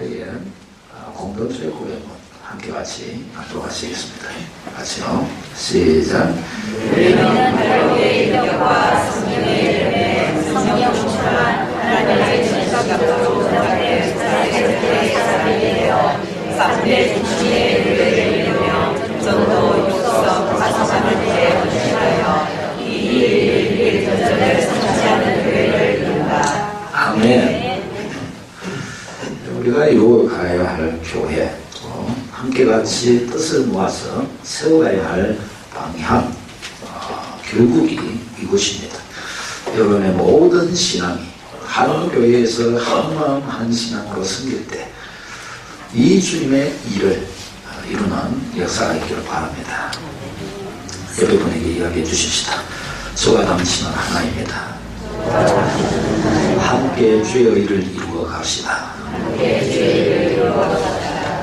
우리의 공동체의 고백은 함께 같이 하도록 하시겠습니다. 같이요. 시작. 우리는 하나님의 인격과 성령의 이름에 성령 충만한 하나님의 전적으로 나를 사랑의 사람이되어 삼대 중심의 교회를 이루며 전도 육성 가성하는 데 헌신하여 이 일을 전전을 성취하는 교회를 이룬다. 아멘. 우리가 이루어가야 할 교회, 함께 같이 뜻을 모아서 세워가야 할 방향, 결국이 이것입니다. 여러분의 모든 신앙이 한 교회에서 한 마음 한 신앙으로 섬길 때 이 주님의 일을 이루는 역사가 있기를 바랍니다. 여러분에게 이야기해 주십시다. 저와 당신은 하나입니다. 함께 주의 일을 이루어 갑시다.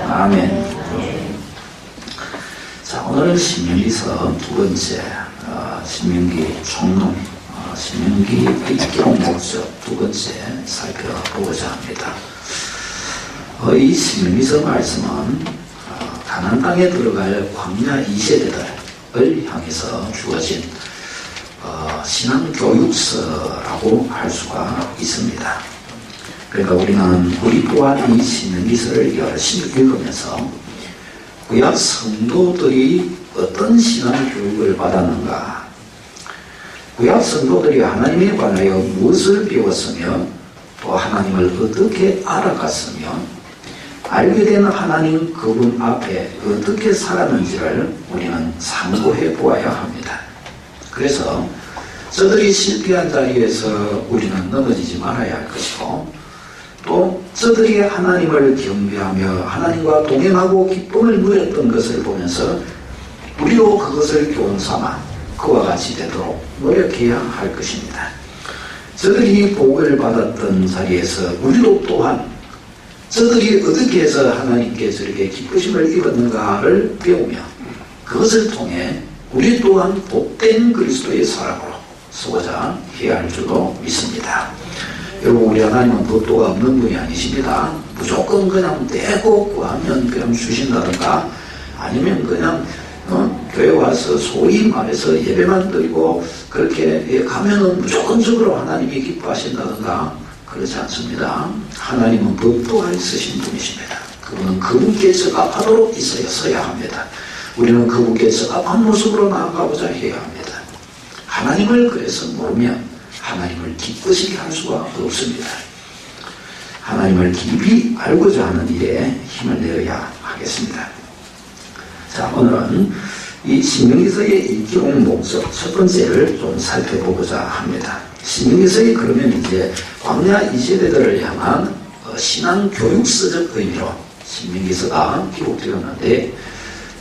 아멘. 자, 오늘은 신명기서 두 번째, 신명기 총론, 신명기 기록 목적 두 번째 살펴보고자 합니다. 이 신명기서 말씀은 가나안 땅에 들어갈 광야 2세대들을 향해서 주어진 신앙교육서라고 할 수가 있습니다. 그러니까 우리 또한 이 신명기서를 열심히 읽으면서 구약 성도들이 어떤 신앙교육을 받았는가, 구약 성도들이 하나님에 관하여 무엇을 배웠으며 또 하나님을 어떻게 알아갔으며 알게 된 하나님 그분 앞에 어떻게 살았는지를 우리는 참고해 보아야 합니다. 그래서 저들이 실패한 자리에서 우리는 넘어지지 말아야 할 것이고, 또 저들이 하나님을 경배하며 하나님과 동행하고 기쁨을 누렸던 것을 보면서 우리도 그것을 교훈삼아 그와 같이 되도록 노력해야 할 것입니다. 저들이 복을 받았던 자리에서 우리도 또한 저들이 어떻게 해서 하나님께 저렇게 기쁘심을 입었는가를 배우며 그것을 통해 우리 또한 복된 그리스도의 사람으로 서고자 해야 할 줄로 믿습니다. 여러분, 우리 하나님은 법도가 없는 분이 아니십니다. 무조건 그냥 떼고 구하면 그냥 주신다든가, 아니면 그냥 교회 와서 소위 말해서 예배만 드리고 그렇게 가면은 무조건적으로 하나님이 기뻐하신다든가 그렇지 않습니다. 하나님은 법도가 있으신 분이십니다. 그분은 그분께 적합하도록 있어야 합니다. 우리는 그분께 적합한 모습으로 나아가고자 해야 합니다. 하나님을 그래서 모르면 하나님을 기쁘시게 할 수가 없습니다. 하나님을 깊이 알고자 하는 일에 힘을 내어야 하겠습니다. 자, 오늘은 이 신명기서의 기록 목적 첫 번째를 좀 살펴보고자 합니다. 신명기서에 그러면 이제 광야 2세대들을 향한 신앙교육서적 의미로 신명기서가 기록되었는데,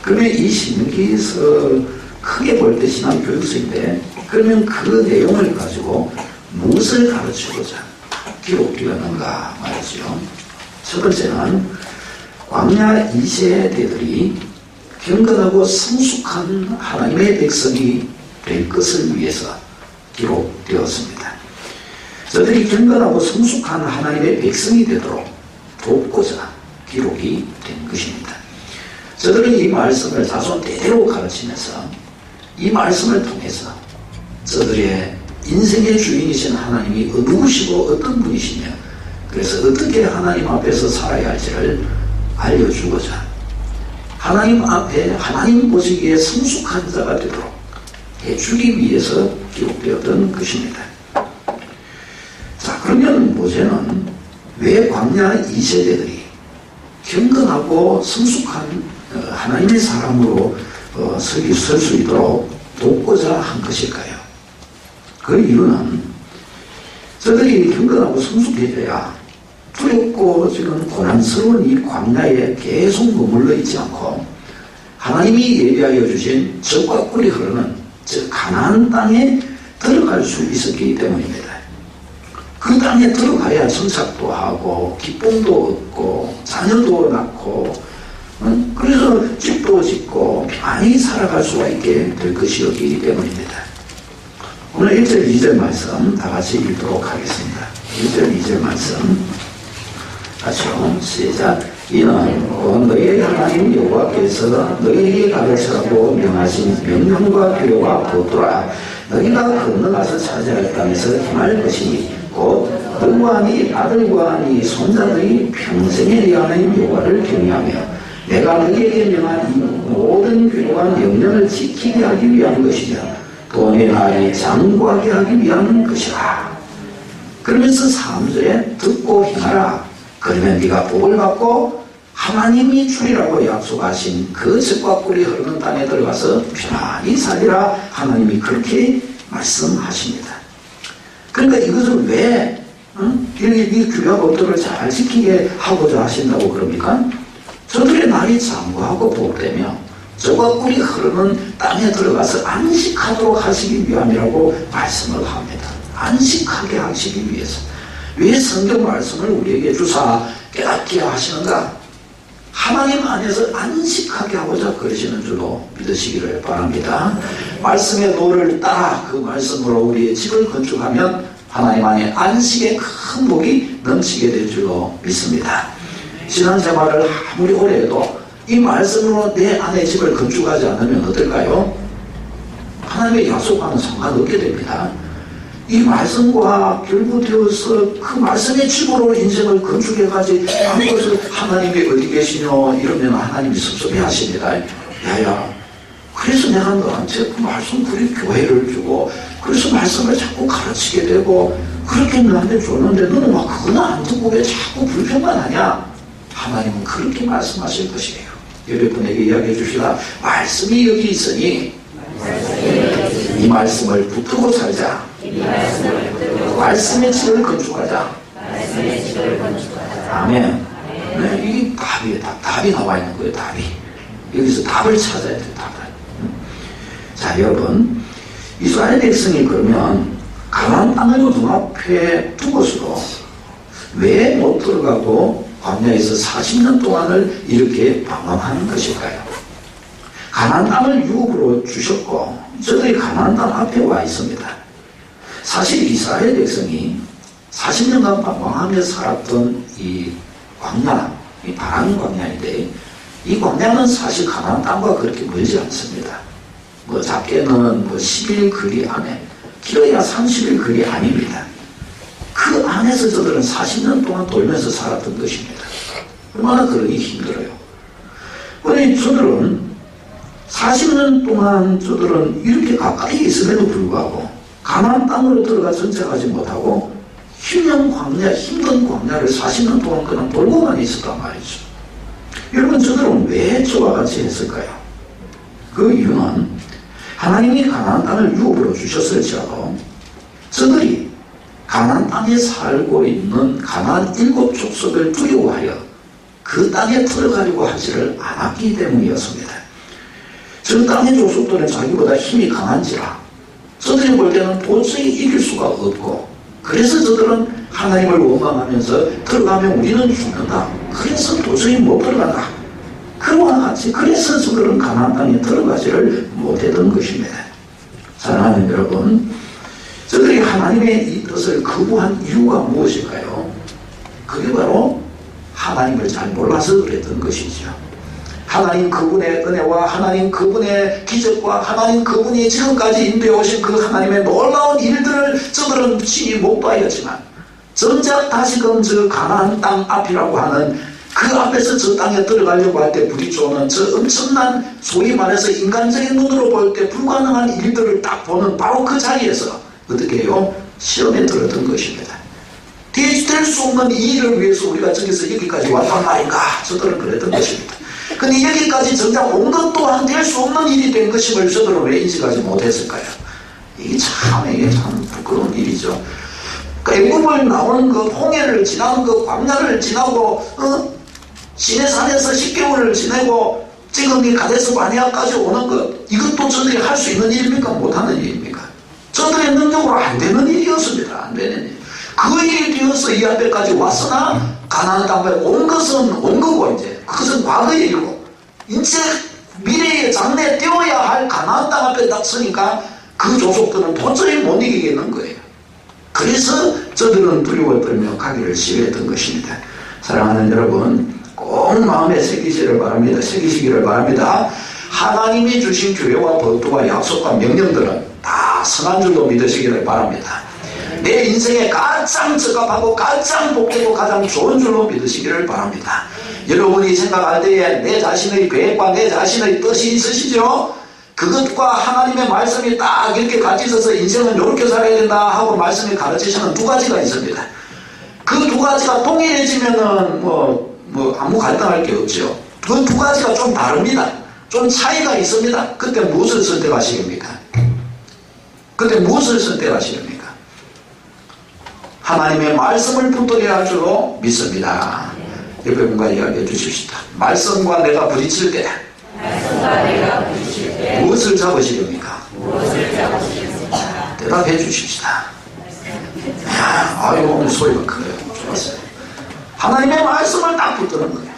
그러면 이 신명기서 크게 볼 때 신앙교육서인데, 그러면 그 내용을 가지고 무엇을 가르치고자 기록되었는가 말이죠. 첫 번째는 광야 2세대들이 경건하고 성숙한 하나님의 백성이 될 것을 위해서 기록되었습니다. 저들이 경건하고 성숙한 하나님의 백성이 되도록 돕고자 기록이 된 것입니다. 저들은 이 말씀을 자손 대대로 가르치면서 이 말씀을 통해서 저들의 인생의 주인이신 하나님이 누구시고 어떤 분이시며 그래서 어떻게 하나님 앞에서 살아야 할지를 알려주고자 하나님 앞에 하나님 보시기에 성숙한 자가 되도록 해주기 위해서 기록되었던 것입니다. 자, 그러면 모세는 왜 광야 2세대들이 경건하고 성숙한 하나님의 사람으로 설 수 있도록 돕고자 한 것일까요? 그 이유는 저들이 경건하고 성숙해져야 두렵고 지금 고난스러운 이 광야에 계속 머물러 있지 않고 하나님이 예비하여 주신 적과 꿀이 흐르는 저 가나안 땅에 들어갈 수 있었기 때문입니다. 그 땅에 들어가야 정착도 하고 기쁨도 얻고 자녀도 낳고 그래서 집도 짓고 많이 살아갈 수가 있게 될 것이었기 때문입니다. 오늘 1절 2절 말씀 다 같이 읽도록 하겠습니다. 1절 2절 말씀 같이요. 시작. 이는 곧 너희의 하나님 여호와께서 너희에게 가르치라고 명하신 명령과 규례와 법도라. 너희가 건너가서 차지할 땅에서 행할 것이니 곧 너와 네 아들과 네 손자들이 평생에 네 하나님 여호와를 경외하며 내가 너희에게 명한 이 모든 규례와 명령을 지키게 하기 위한 것이며 또 내 날이 장구하게 하기 위한 것이라. 그러면서 3절에 듣고 행하라. 그러면 네가 복을 받고 하나님이 주리라고 약속하신 그 젖과 꿀이 흐르는 땅에 들어가서 편안히 살리라. 하나님이 그렇게 말씀하십니다. 그러니까 이것을 왜 이 규례와 법도를 잘 지키게 하고자 하신다고 그럽니까? 저들의 날이 장구하고 복되며 젖과 꿀이 흐르는 땅에 들어가서 안식하도록 하시기 위함이라고 말씀을 합니다. 안식하게 하시기 위해서. 왜 성경 말씀을 우리에게 주사 깨닫게 하시는가? 하나님 안에서 안식하게 하고자 그러시는 줄로 믿으시기를 바랍니다. 말씀의 도를 따라 그 말씀으로 우리의 집을 건축하면 하나님 안에 안식의 큰 복이 넘치게 될 줄로 믿습니다. 신앙생활을 아무리 오래 해도 이 말씀으로 내 안에 집을 건축하지 않으면 어떨까요? 하나님의 약속과는 상관없게 됩니다. 이 말씀과 결부되어서 그 말씀의 집으로 인생을 건축해가지 않고서 하나님이 어디 계시뇨 이러면 하나님이 섭섭해 하십니다. 야야, 그래서 내가 너한테 그 말씀 그리 교회를 주고 그래서 말씀을 자꾸 가르치게 되고 그렇게 너한테 줬는데 너는 막 그거는 안 듣고 왜 자꾸 불평만 하냐? 하나님은 그렇게 말씀하실 것이에요. 여러분에게 이야기해 주시라. 말씀이 여기 있으니 이 말씀을 붙들고 살자. 말씀의 집을 건축하자. 아멘. 네, 이게 답이에요. 답이 나와 있는 거예요. 답이. 여기서 답을 찾아야 돼요. 답을. 자, 여러분, 이스라엘 백성이 그러면 가나안 땅을 눈앞에 두고서도 왜 못 들어가고 광야에서 40년 동안을 이렇게 방황하는 것일까요? 가나안 땅을 유업으로 주셨고 저들이 가나안 땅 앞에 와 있습니다. 사실 이스라엘 백성이 40년간 방황하며 살았던 이 광야, 이 바람 광야인데 이 광야는 사실 가나안 땅과 그렇게 멀지 않습니다. 뭐 작게는 10일 거리 안에, 길어야 30일 거리 아닙니다. 그 안에서 저들은 40년 동안 돌면서 살았던 것입니다. 얼마나 그러기 힘들어요. 그런데 저들은 40년 동안 저들은 이렇게 가까이 있음에도 불구하고 가나안 땅으로 들어가 정착하지 못하고 힘든 광야를 40년 동안 그냥 돌고만 있었단 말이죠. 여러분, 저들은 왜 저와 같이 했을까요? 그 이유는 하나님이 가나안 땅을 유업으로 주셨을지라도 저들이 가나안 땅에 살고 있는 가나안 7족속을 두려워하여 그 땅에 들어가려고 하지를 않았기 때문이었습니다. 저 땅의 족속들은 자기보다 힘이 강한지라 저들이 볼 때는 도저히 이길 수가 없고 그래서 저들은 하나님을 원망하면서 들어가면 우리는 죽는다. 그래서 도저히 못 들어간다. 그와 같이 그래서 저들은 가나안 땅에 들어가지를 못했던 것입니다. 사랑하는 여러분, 저들이 하나님의 이 뜻을 거부한 이유가 무엇일까요? 그게 바로 하나님을 잘 몰라서 그랬던 것이죠. 하나님 그분의 은혜와 하나님 그분의 기적과 하나님 그분이 지금까지 인도해 오신 그 하나님의 놀라운 일들을 저들은 친히 못 봐야지만 정작 다시금 저 가나안 땅 앞이라고 하는 그 앞에서 저 땅에 들어가려고 할 때 부딪혀오는 저 엄청난 소위 말해서 인간적인 눈으로 볼 때 불가능한 일들을 딱 보는 바로 그 자리에서 어떻게 해요? 시험에 들었던 것입니다. 될 수 없는 이 일을 위해서 우리가 저기서 여기까지 왔단 말인가? 저들은 그랬던 것입니다. 근데 여기까지 정작 온 것 또한 될 수 없는 일이 된 것임을 저들은 왜 인식하지 못했을까요? 이게 참 부끄러운 일이죠. 애굽을 나오는 그 홍해를 지나는 그 광야를 지나고 시내산에서 10개월을 지내고 지금 이 가데스 바네아까지 오는 것, 이것도 저들이 할 수 있는 일입니까? 못하는 일입니까? 저들의 능력으로 안 되는 일이었습니다. 안 되는 일. 그 일이 되어서 이 앞에까지 왔으나 가나안 땅에 온 것은 온 거고 이제 그것은 과거의 일이고 이제 미래의 장래 되어야 할 가나안 땅 앞에 딱 서니까 그 족속들은 도저히 못 이기겠는 거예요. 그래서 저들은 두려워 떨며 가기를 싫어했던 것입니다. 사랑하는 여러분, 꼭 마음에 새기시기를 바랍니다. 하나님이 주신 규례와 법도와 약속과 명령들은 다 선한 줄로 믿으시기를 바랍니다. 내 인생에 가장 적합하고 가장 복되고 가장 좋은 줄로 믿으시기를 바랍니다. 여러분이 생각할 때에 내 자신의 계획과 내 자신의 뜻이 있으시죠? 그것과 하나님의 말씀이 딱 이렇게 같이 있어서 인생은 이렇게 살아야 된다 하고 말씀이 가르치시는 두 가지가 있습니다. 그 두 가지가 동일해지면은 아무 갈등할 게 없죠. 그 두 가지가 좀 다릅니다. 좀 차이가 있습니다. 그때 무엇을 선택하시렵니까? 하나님의 말씀을 붙들어야 할 줄로 믿습니다. 옆에 분과 이야기해 주십시다. 말씀과 내가 부딪힐 때 무엇을 잡으시렵니까? 대답해 주십시다. 아이고, 오늘 소리가 커요. 좋았어요. 하나님의 말씀을 딱 붙드는 거예요.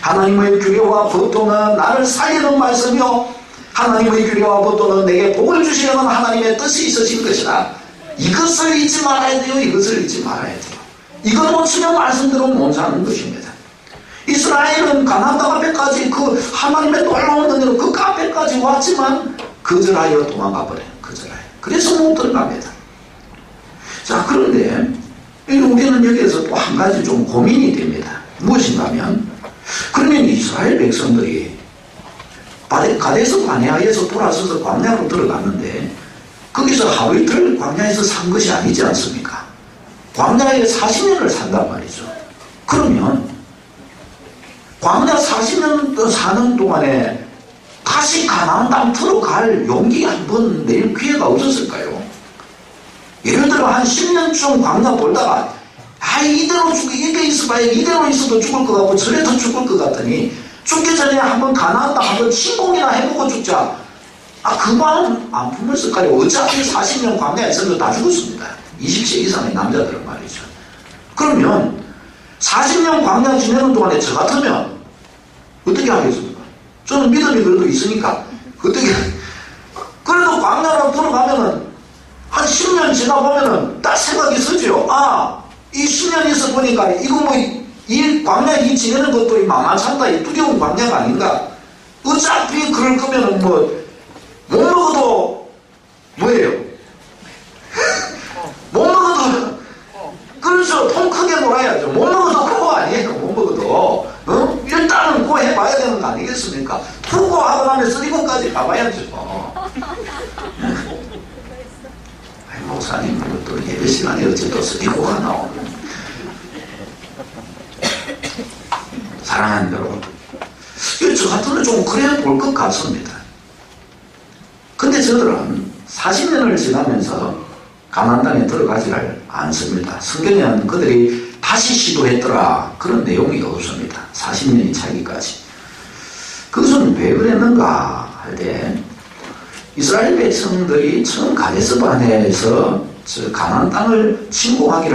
하나님의 규례와 법도는 나를 살리는 말씀이요, 하나님의 규례와 법도는 내게 복을 주시려는 하나님의 뜻이 있으신 것이라. 이것을 잊지 말아야 돼요. 이걸 놓치면 말씀대로 못 사는 것입니다. 이스라엘은 가나안 땅 앞에까지 그 하나님의 놀라운 은혜로 그 앞에까지 왔지만 거절하여 도망가 버려요. 그래서 못 들어갑니다. 자, 그런데 우리는 여기에서 또 한 가지 좀 고민이 됩니다. 무엇인가 하면, 그러면 이스라엘 백성들이 가데스 바네아에서 돌아서서 광야로 들어갔는데 거기서 하루 이틀 광야에서 산 것이 아니지 않습니까? 광야에 40년을 산단 말이죠. 그러면 광야 40년 사는 동안에 다시 가나안 땅 들어갈 용기 한번 낼 기회가 없었을까요? 예를 들어 한 10년쯤 광야 돌다가 이대로 이대로 있어도 죽을 것 같고 저래도 죽을 것 같더니 죽기 전에 한번 가나안 땅 한번 침공이나 해보고 죽자. 그 마음 안 품었을까요? 어차피 40년 광야에 있어도 다 죽었습니다. 20세 이상의 남자들은 말이죠. 그러면 40년 광야 지내는 동안에 저 같으면 어떻게 하겠습니까? 저는 믿음이 그래도 있으니까 어떻게, 그래도 광야로 들어가면은 한 10년 지나보면은 딱 생각이 서죠. 이 10년 있어 보니까 이거 이 광야 이 지내는 것도 만만찮다, 이 두려운 광야가 아닌가. 어차피 그럴 거면은 못 먹어도 뭐예요? 못 먹어도, 그렇죠. 통 크게 놀아야죠. 못 먹어도 그거 아니에요. 못 먹어도. 일단은 그거 해봐야 되는 거 아니겠습니까? 그거 하고 나면 쓰리고까지 가봐야죠. 목사님, 또 예배 시간에 어째 또 쓰리고가 나오는. 사랑하는 여러분, 저 같으면 좀 그래 볼 것 같습니다. 근데 저들은 40년을 지나면서 가나안 땅에 들어가지를 않습니다. 성경에는 그들이 다시 시도했더라 그런 내용이 없습니다. 40년이 차기까지. 그것은 왜 그랬는가 할 때, 이스라엘 백성들이 처음 가데스 바네아에서 가나안 땅을 침공하기를